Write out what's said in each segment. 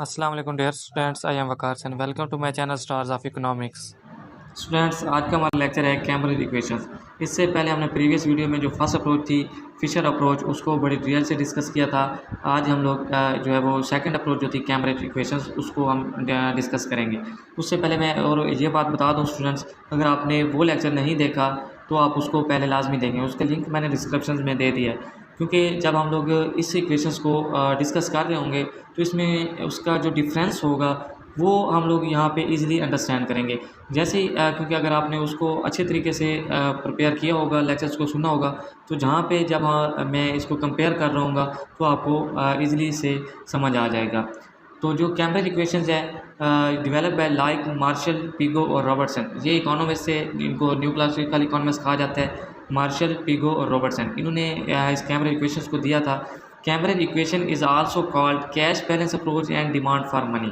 अस्सलाम वालेकुम dear students, I am Waqar and welcome to my channel stars of economics. Students, आज का हमारा लेक्चर है कैम्ब्रिज इक्वेशंस। इससे पहले हमने प्रीवियस वीडियो में जो फर्स्ट अप्रोच थी फिशर अप्रोच, उसको बड़ी डिटेल से डिस्कस किया था। आज हम लोग जो है वो सेकंड अप्रोच जो थी कैम्ब्रिज इक्वेशंस, उसको हम डिस्कस करेंगे। उससे पहले मैं और ये बात बता दूँ स्टूडेंट्स, अगर आपने वो लेक्चर नहीं देखा तो आप उसको पहले लाजमी देखें। उसका लिंक मैंने डिस्क्रिप्शन में दे दिया है, क्योंकि जब हम लोग इस इक्वेशंस को डिस्कस कर रहे होंगे तो इसमें उसका जो डिफरेंस होगा वो हम लोग यहाँ पे इजीली अंडरस्टैंड करेंगे। जैसे ही क्योंकि अगर आपने उसको अच्छे तरीके से प्रिपेयर किया होगा, लेक्चर्स को सुना होगा, तो जहाँ पे जब मैं इसको कंपेयर कर रहा हूँगा तो आपको इजीली से समझ आ जाएगा। तो जो कैम्ब्रिज इक्वेशंस है develop by like Marshall, Pigou और रॉबर्टसन, ये इकोनॉमिस्ट से, इनको न्यू क्लासिकल इकोनॉमिस्ट कहा जाता है, मार्शल, पिगो और रॉबर्टसन, इन्होंने इस कैम्ब्रिज इक्वेशंस को दिया था। Cambridge equation is also called cash balance approach and demand for money.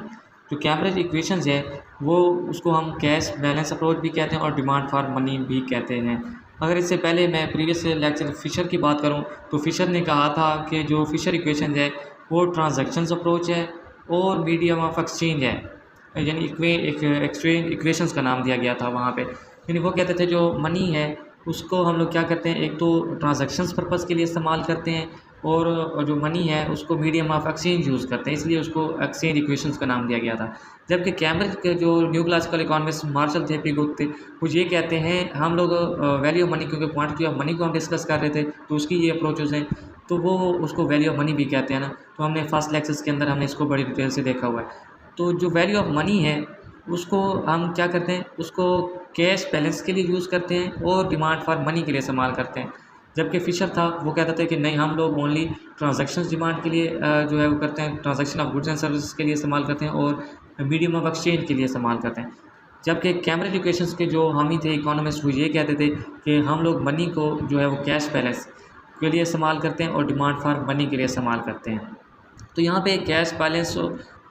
जो कैम्ब्रिज इक्वेशंस है वो उसको हम कैश बैलेंस अप्रोच भी कहते हैं और डिमांड फॉर मनी भी कहते हैं। अगर इससे पहले मैं प्रीवियस लेक्चर फिशर की बात करूं तो फिशर ने कहा था कि जो फिशर इक्वेशन है वो ट्रांजैक्शंस अप्रोच है और मीडियम ऑफ एक्सचेंज है, यानी एक्सचेंज इक्वेशंस का नाम दिया गया था वहाँ पे। यानी वो कहते थे जो मनी है उसको हम लोग क्या करते हैं, एक तो ट्रांजैक्शंस पर्पज़ के लिए इस्तेमाल करते हैं और जो मनी है उसको मीडियम ऑफ एक्सचेंज यूज़ करते हैं, इसलिए उसको एक्सचेंज इक्वेशंस का नाम दिया गया था। जबकि कैम्ब्रिज के जो न्यू क्लासिकल इकोनॉमिस्ट मार्शल थे, पिगो थे, वो ये कहते हैं हम लोग वैल्यू ऑफ मनी, क्योंकि क्वांटिटी ऑफ मनी को हम डिस्कस कर रहे थे तो उसकी ये अप्रोचेज़ हैं, तो वो उसको वैल्यू ऑफ मनी भी कहते हैं ना। तो हमने फर्स्ट लेक्चर्स के अंदर हमने इसको बड़ी डिटेल से देखा हुआ है। तो जो वैल्यू ऑफ मनी है उसको हम क्या करते हैं, उसको कैश बैलेंस के लिए यूज़ करते हैं और डिमांड फॉर मनी के लिए इस्तेमाल करते हैं। जबकि फिशर था वो कहता था कि नहीं, हम लोग ओनली ट्रांजैक्शंस डिमांड के लिए जो है वो करते हैं, transaction of goods and services के लिए इस्तेमाल करते हैं और मीडियम ऑफ एक्सचेंज के लिए इस्तेमाल करते हैं। जबकि कैम्ब्रिज इक्वेशंस के जो हामी थे इकोनॉमिस्ट, वो ये कहते थे कि हम लोग मनी को जो है वो कैश बैलेंस के लिए इस्तेमाल करते हैं और डिमांड फॉर मनी के लिए इस्तेमाल करते हैं। तो यहाँ पे कैश बैलेंस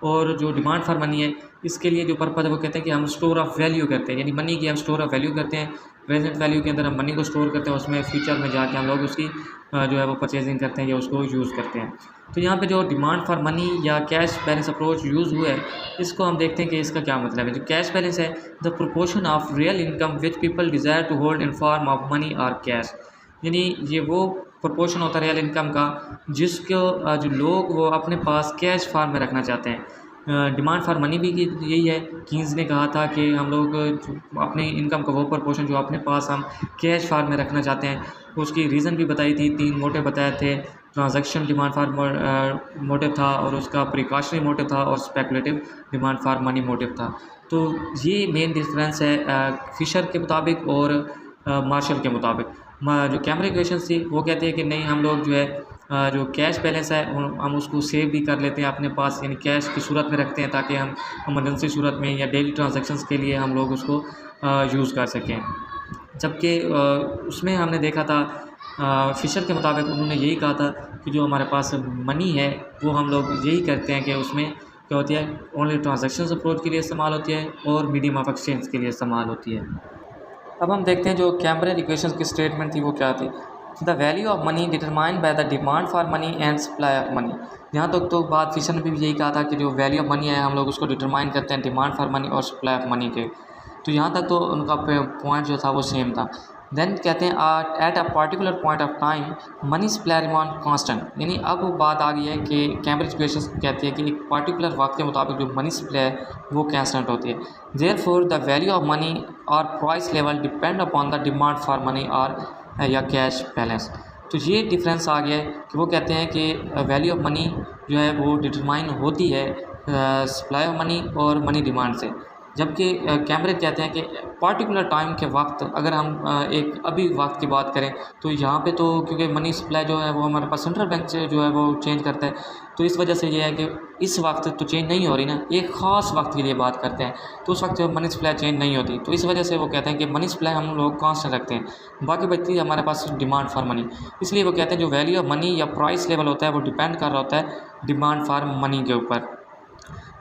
और जो डिमांड फॉर मनी है, इसके लिए जो पर्पज़ है वो कहते हैं कि हम स्टोर ऑफ वैल्यू करते हैं, यानी मनी की हम स्टोर ऑफ वैल्यू करते हैं। प्रेजेंट वैल्यू के अंदर हम मनी को स्टोर करते हैं, उसमें फ्यूचर में जाके हम लोग उसकी जो है वो परचेजिंग करते हैं या उसको यूज़ करते हैं। तो यहाँ पे जो डिमांड फॉर मनी या कैश बैलेंस अप्रोच यूज़ हुआ है, इसको हम देखते हैं कि इसका क्या मतलब है। जो कैश बैलेंस है, the proportion of real income which people desire to hold in form of money और कैश, यानी ये वो प्रोपोर्शन होता है रियल इनकम का जिसको जो लोग वो अपने पास कैश फॉर्म में रखना चाहते हैं। डिमांड फॉर मनी भी यही है। कीन्स ने कहा था कि हम लोग अपने इनकम का वो प्रोपोर्शन जो अपने पास हम कैश फॉर्म में रखना चाहते हैं, उसकी रीज़न भी बताई थी, 3 मोटिव बताए थे। ट्रांजैक्शन डिमांड फॉर मोटिव था और उसका प्रिकॉशनरी मोटिव था और speculative demand for money motive था। तो ये मेन डिफरेंस है फिशर के मुताबिक और मार्शल के मुताबिक। जो कैम्ब्रिज इक्वेशंस थी वो कहते हैं कि नहीं, हम लोग जो है जो कैश बैलेंस है हम उसको सेव भी कर लेते हैं अपने पास, यानी कैश की सूरत में रखते हैं ताकि हम इमरजेंसी सूरत में या डेली ट्रांजैक्शंस के लिए हम लोग उसको यूज़ कर सकें। जबकि उसमें हमने देखा था फिशर के मुताबिक उन्होंने यही कहा था कि जो हमारे पास मनी है वो हम लोग यही करते हैं कि उसमें क्या होती है, ओनली ट्रांजैक्शंस अप्रोच के लिए इस्तेमाल होती है और मीडियम ऑफ एक्सचेंज के लिए इस्तेमाल होती है। अब हम देखते हैं जो कैम्ब्रिज इक्वेशंस की स्टेटमेंट थी वो क्या थी। The value of money determined by the demand for money and supply of money. यहाँ तक तो बात फिशर ने भी यही कहा था कि जो वैल्यू ऑफ मनी है हम लोग उसको डिटरमाइन करते हैं डिमांड फॉर मनी और सप्लाई ऑफ मनी के। तो यहाँ तक तो उनका पॉइंट जो था वो सेम था। देन कहते हैं at a particular point of time money supply remain constant, यानी अब बात आ गई है कि कैम्ब्रिज इक्वेशंस कहती है कि एक पर्टिकुलर वक्त के मुताबिक जो मनी सप्लाई है वो कांस्टेंट होती है। Therefore the value of money और price level depend upon the demand for money और या कैश बैलेंस। तो ये डिफरेंस आ गया है कि वो कहते हैं कि वैल्यू ऑफ मनी जो है वो डिटरमाइन होती है सप्लाई ऑफ मनी और मनी डिमांड से। जबकि कैम्ब्रिज कहते हैं कि पर्टिकुलर टाइम के वक्त, अगर हम एक अभी वक्त की बात करें तो यहाँ पे तो क्योंकि मनी सप्लाई जो है वो हमारे पास सेंट्रल बैंक से जो है वो चेंज करता है, तो इस वजह से ये है कि इस वक्त तो चेंज नहीं हो रही ना, एक ख़ास वक्त के लिए बात करते हैं तो उस वक्त मनी सप्लाई चेंज नहीं होती, तो इस वजह से वो कहते हैं कि मनी सप्लाई हम लोग कांस्टेंट रखते हैं, बाकी बचती है हमारे पास डिमांड फॉर मनी। इसलिए वो कहते हैं जो वैल्यू ऑफ मनी या प्राइस लेवल होता है वो डिपेंड कर रहा होता है डिमांड फॉर मनी के ऊपर।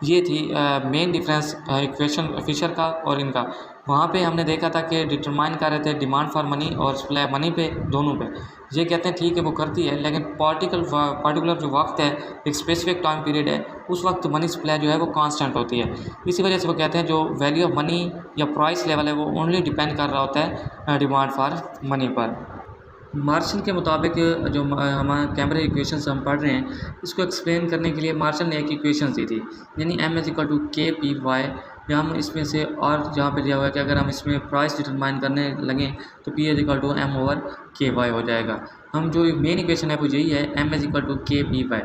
ये थी मेन डिफरेंस इक्वेशन फिशर का और इनका। वहाँ पे हमने देखा था कि डिटरमाइन कर रहे थे डिमांड फॉर मनी और सप्लाई मनी पे, दोनों पे। ये कहते हैं ठीक है वो करती है, लेकिन पार्टिकुलर जो वक्त है, एक स्पेसिफिक टाइम पीरियड है, उस वक्त मनी सप्लाई जो है वो कांस्टेंट होती है। इसी वजह से वो कहते हैं जो वैल्यू ऑफ मनी या प्राइस लेवल है वो ओनली डिपेंड कर रहा होता है डिमांड फॉर मनी पर। मार्शल के मुताबिक जो हमारा कैमरे इक्वेशंस हम पढ़ रहे हैं, इसको एक्सप्लेन करने के लिए मार्शल ने एक इक्वेशन दी थी, यानी m is equal to K P Y. या हम इसमें से और जहाँ पे दिया हुआ है कि अगर हम इसमें प्राइस डिटरमाइन करने लगें तो p is equal to M over K Y हो जाएगा। हम जो मेन इक्वेशन है वो यही है, m is equal to K P Y,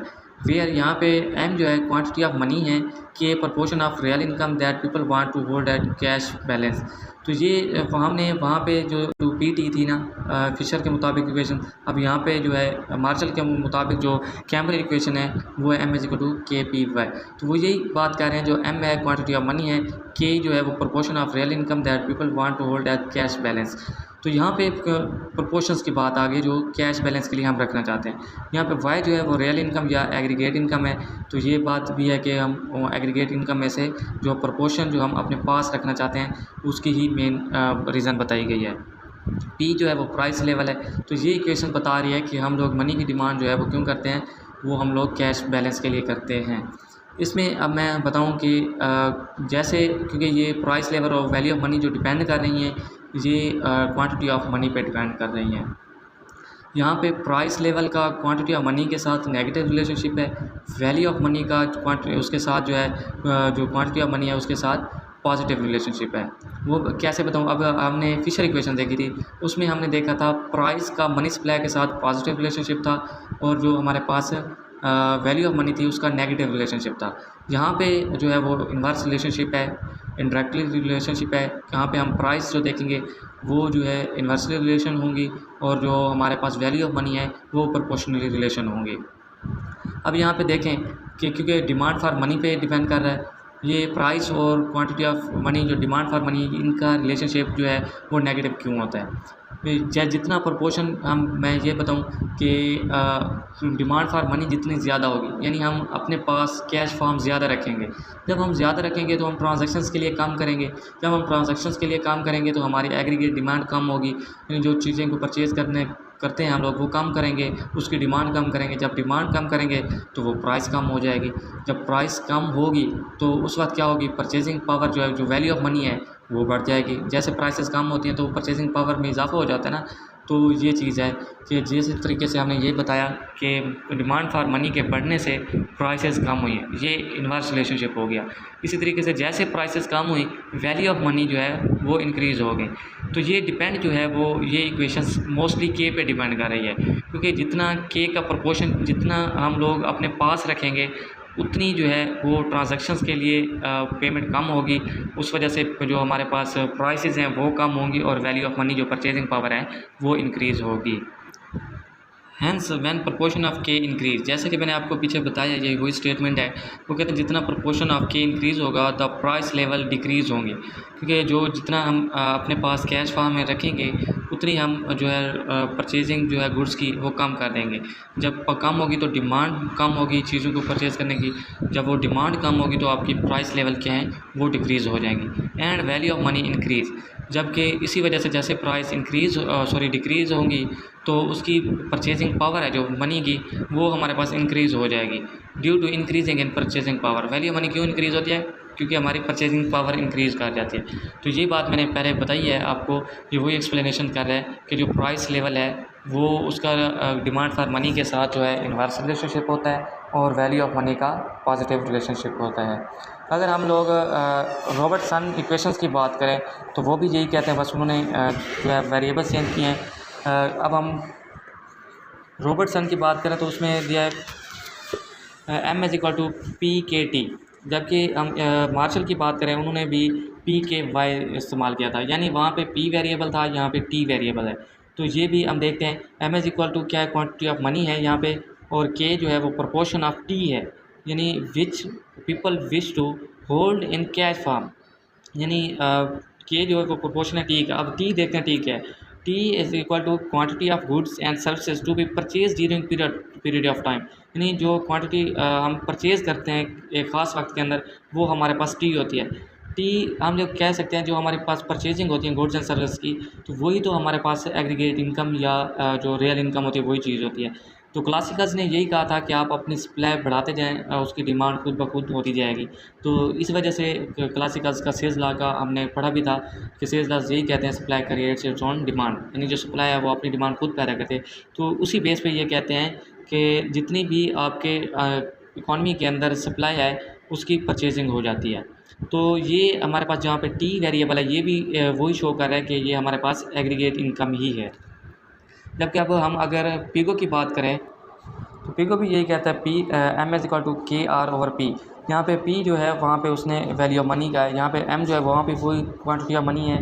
where यहाँ पे m जो है क्वांटिटी ऑफ मनी है, k proportion of real income that people want to hold at cash balance. तो ये हमने वहाँ पे जो पी थी ना फिशर के मुताबिक इक्वेशन, अब यहाँ पे जो है मार्शल के मुताबिक जो कैमरे इक्वेशन है वो है m is equal to K P Y. तो वो यही बात कर रहे हैं, जो m है क्वांटिटी ऑफ मनी है, k जो है वो proportion of real income that people want to hold at cash balance. तो यहाँ पे प्रोपोर्शंस की बात आ गई जो कैश बैलेंस के लिए हम रखना चाहते हैं। यहाँ पे वाई जो है वो रियल इनकम या एग्रीगेट इनकम है। तो ये बात भी है कि हम एग्रीगेट इनकम में से जो प्रोपोर्शन जो हम अपने पास रखना चाहते हैं उसकी ही मेन रीज़न बताई गई है। पी जो है वो प्राइस लेवल है। तो ये इक्वेशन बता रही है कि हम लोग मनी की डिमांड जो है वो क्यों करते हैं, वो हम लोग कैश बैलेंस के लिए करते हैं। इसमें अब मैं बताऊं कि जैसे क्योंकि ये प्राइस लेवल और वैल्यू ऑफ मनी जो डिपेंड कर रही हैं, ये क्वांटिटी ऑफ मनी पे डिपेंड कर रही हैं। यहाँ पे प्राइस लेवल का क्वांटिटी ऑफ मनी के साथ नेगेटिव रिलेशनशिप है, वैल्यू ऑफ मनी का क्वांटिटी उसके साथ जो है जो क्वांटिटी ऑफ मनी है उसके साथ पॉजिटिव रिलेशनशिप है। वो कैसे बताऊँ, अब हमने फिशर इक्वेशन देखी थी, उसमें हमने देखा था प्राइस का मनी सप्लाई के साथ पॉजिटिव रिलेशनशिप था और जो हमारे पास वैल्यू ऑफ मनी थी उसका नेगेटिव रिलेशनशिप था। यहाँ पे जो है वो इन्वर्स रिलेशनशिप है, इंडायरेक्टली रिलेशनशिप है। यहाँ पे हम प्राइस जो देखेंगे वो जो है इन्वर्सली रिलेशन होंगी और जो हमारे पास वैल्यू ऑफ मनी है वो प्रोपोर्शनली रिलेशन होंगी। अब यहाँ पे देखें कि क्योंकि डिमांड फॉर मनी पे डिपेंड कर रहा है, ये प्राइस और क्वांटिटी ऑफ मनी जो डिमांड फॉर मनी इनका रिलेशनशिप जो है वो नेगेटिव क्यों होता है। चाहे जितना प्रोपोर्शन मैं ये बताऊं कि डिमांड फॉर मनी जितनी ज़्यादा होगी, यानी हम अपने पास कैश फॉर्म ज़्यादा रखेंगे। जब हम ज़्यादा रखेंगे तो हम ट्रांजैक्शंस के लिए काम करेंगे। जब हम ट्रांजैक्शंस के लिए काम करेंगे तो हमारी एग्रीगेट डिमांड कम होगी, यानी जो चीज़ें को परचेज़ करते हैं हम लोग वो कम करेंगे, उसकी डिमांड कम करेंगे। जब डिमांड कम करेंगे तो वो प्राइस कम हो जाएगी। जब प्राइस कम होगी तो उस वक्त क्या होगी, परचेजिंग पावर जो है, जो वैल्यू ऑफ मनी है वो बढ़ जाएगी। जैसे प्राइसेस कम होती हैं तो परचेजिंग पावर में इजाफा हो जाता है ना। तो ये चीज़ है कि जिस तरीके से हमने ये बताया कि डिमांड फॉर मनी के बढ़ने से प्राइसेस कम हुई हैं, ये इन्वर्स रिलेशनशिप हो गया। इसी तरीके से जैसे प्राइसेस कम हुई, वैल्यू ऑफ मनी जो है वो इंक्रीज़ हो गई। तो ये डिपेंड जो है वो ये इक्वेशंस मोस्टली के पे डिपेंड कर रही है, क्योंकि जितना के का प्रोपोर्शन जितना हम लोग अपने पास रखेंगे उतनी जो है वो ट्रांजैक्शंस के लिए पेमेंट कम होगी। उस वजह से जो हमारे पास प्राइसेस हैं वो कम होंगी और वैल्यू ऑफ मनी जो परचेजिंग पावर है वो इंक्रीज़ होगी। हैंस व्हेन प्रोपोर्शन ऑफ के इंक्रीज, जैसे कि मैंने आपको पीछे बताया ये वही स्टेटमेंट है। वो कहते हैं जितना प्रोपोर्शन ऑफ के इंक्रीज़ होगा द प्राइस लेवल डिक्रीज़ होंगे, क्योंकि जो जितना हम अपने पास कैश फॉर्म में रखेंगे उतनी हम जो है परचेजिंग जो है गुड्स की वो कम कर देंगे। जब कम होगी तो डिमांड कम होगी चीज़ों को परचेज़ करने की। जब वो डिमांड कम होगी तो आपकी प्राइस लेवल क्या है वो डिक्रीज़ हो जाएंगी। And value of money increase, जबकि इसी वजह से जैसे प्राइस डिक्रीज़ होंगी तो उसकी परचेजिंग पावर है जो मनी की वो हमारे पास इंक्रीज़ हो जाएगी। Due to increasing in purchasing power, value money क्यों इंक्रीज़ होती है, क्योंकि हमारी परचेजिंग पावर इंक्रीज़ कर जाती है। तो ये बात मैंने पहले बताई है आपको, ये वही एक्सप्लेनेशन कर रहा है कि जो प्राइस लेवल है वो उसका डिमांड फॉर मनी के साथ जो है इन्वर्स रिलेशनशिप होता है और वैल्यू ऑफ मनी का पॉजिटिव रिलेशनशिप होता है। अगर हम लोग रॉबर्टसन इक्वेशंस की बात करें तो वो भी यही कहते हैं, बस उन्होंने जो है वेरिएबल चेंज किए हैं। अब हम रॉबर्टसन की बात करें तो उसमें दिया है m is equal to P K T, जबकि हम मार्शल की बात करें उन्होंने भी पी के वाई इस्तेमाल किया था, यानी वहाँ पे p वेरिएबल था, यहाँ पे t वेरिएबल है। तो ये भी हम देखते हैं m इज इक्वल टू क्या क्वांटिटी ऑफ मनी है यहाँ पे, और k जो है वो प्रोपोर्शन ऑफ t है, यानी which people wish to hold in cash form, यानी k जो है वो प्रोपोर्शन है t का। अब t देखते हैं t क्या है, T is equal to quantity of goods and services to be purchase during period of time, यानी जो क्वांटिटी हम परचेज़ करते हैं एक ख़ास वक्त के अंदर वो हमारे पास T होती है। टी हम जो कह सकते हैं जो हमारे पास परचेजिंग होती है गुड्स एंड सर्विस की, तो वही तो हमारे पास एग्रीगेट इनकम या जो रियल इनकम होती है वही चीज़ होती है। तो क्लासिकल्स ने यही कहा था कि आप अपनी सप्लाई बढ़ाते जाएँ, उसकी डिमांड खुद ब खुद होती जाएगी। तो इस वजह से क्लासिकल्स का सेल्स लॉ का हमने पढ़ा भी था कि सेल्स लॉ यही कहते हैं supply creates its own demand, यानी जो सप्लाई है वो अपनी डिमांड खुद पैदा करते हैं। तो उसी बेस पे ये कहते हैं कि जितनी भी आपके इकॉनमी के अंदर सप्लाई है उसकी परचेजिंग हो जाती है। तो ये हमारे पास जहाँ पे टी वेरिएबल है ये भी वही शो कर रहा है कि ये हमारे पास एग्रीगेट इनकम ही है। जबकि अब हम अगर पीगो की बात करें तो पीगो भी यही कहता है P M is equal to K R over P. यहाँ पे पी जो है वहाँ पे उसने वैल्यू ऑफ मनी का है, यहाँ पे एम जो है वहाँ पे वही क्वांटिटी ऑफ मनी है,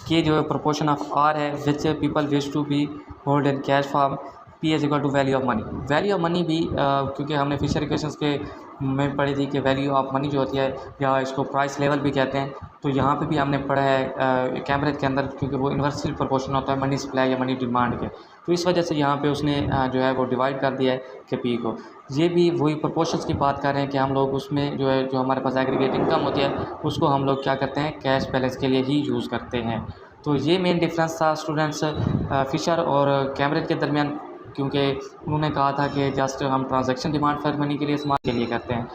के जो है प्रोपोर्शन ऑफ आर है which people wish to be hold in cash form, P is equal to value of money. Value of money भी क्योंकि हमने फिशर इक्वेशंस के में पढ़ी थी कि वैल्यू ऑफ मनी जो होती है या इसको प्राइस लेवल भी कहते हैं, तो यहाँ पे भी हमने पढ़ा है कैमरेज के अंदर, क्योंकि वो इन्वर्सल प्रोपोर्शन होता है मनी सप्लाई या मनी डिमांड के। तो इस वजह से यहाँ पे उसने जो है वो डिवाइड कर दिया है कि पी को। ये भी वही प्रोपोर्शंस की बात कर रहे हैं कि हम लोग उसमें जो है जो हमारे पास एग्रीगेट इनकम होती है उसको हम लोग क्या करते हैं कैश बैलेंस के लिए ही यूज़ करते हैं। तो ये मेन डिफरेंस था स्टूडेंट्स फिशर और कैमरेज के दरमियान, क्योंकि उन्होंने कहा था कि जस्ट हम ट्रांजैक्शन डिमांड फॉर मनी के लिए इस्तेमाल के लिए करते हैं।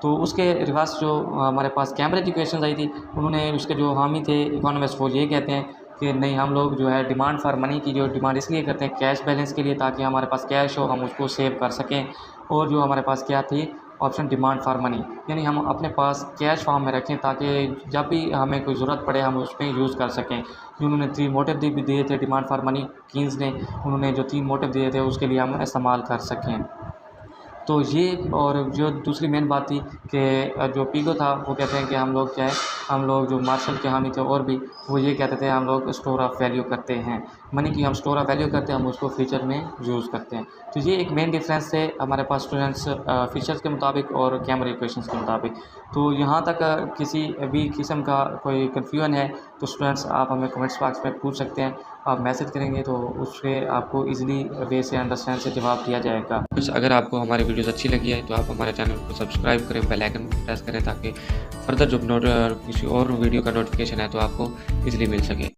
तो उसके रिवर्स जो हमारे पास कैमरेज इक्वेशन आई थी, उन्होंने उसके जो हामी थे इकोनॉमिस्ट वो ये कहते हैं कि नहीं, हम लोग जो है डिमांड फॉर मनी की जो डिमांड इसलिए करते हैं कैश बैलेंस के लिए, ताकि हमारे पास कैश हो हम उसको सेव कर सकें। और जो हमारे पास क्या थी ऑप्शन डिमांड फॉर मनी, यानी हम अपने पास कैश फॉर्म में रखें ताकि जब भी हमें कोई ज़रूरत पड़े हम उसमें यूज़ कर सकें। उन्होंने 3 मोटिव भी दिए थे डिमांड फॉर मनी कीन्स ने, उन्होंने जो 3 मोटिव दिए थे उसके लिए हम इस्तेमाल कर सकें। तो ये और जो दूसरी मेन बात थी कि जो पीगो था वो कहते हैं कि हम लोग क्या है, हम लोग जो मार्शल के हामी थे और भी वो ये कहते थे हम लोग स्टोर ऑफ वैल्यू करते हैं मनी की, हम स्टोर ऑफ वैल्यू करते हैं, हम उसको फ्यूचर में यूज़ करते हैं। तो ये एक मेन डिफरेंस है हमारे पास स्टूडेंट्स फीचर्स के मुताबिक और कैमरा इक्वेशंस के मुताबिक। तो यहाँ तक किसी भी किस्म का कोई कन्फ्यूजन है तो स्टूडेंट्स आप हमें कमेंट्स बॉक्स में पूछ सकते हैं, आप मैसेज करेंगे तो उससे आपको इजीली वे से अंडरस्टैंड से जवाब दिया जाएगा। बस अगर आपको हमारी वीडियोस अच्छी लगी है तो आप हमारे चैनल को सब्सक्राइब करें, बेल आइकन प्रेस करें ताकि फर्दर जो किसी और वीडियो का नोटिफिकेशन है तो आपको इजीली मिल सके।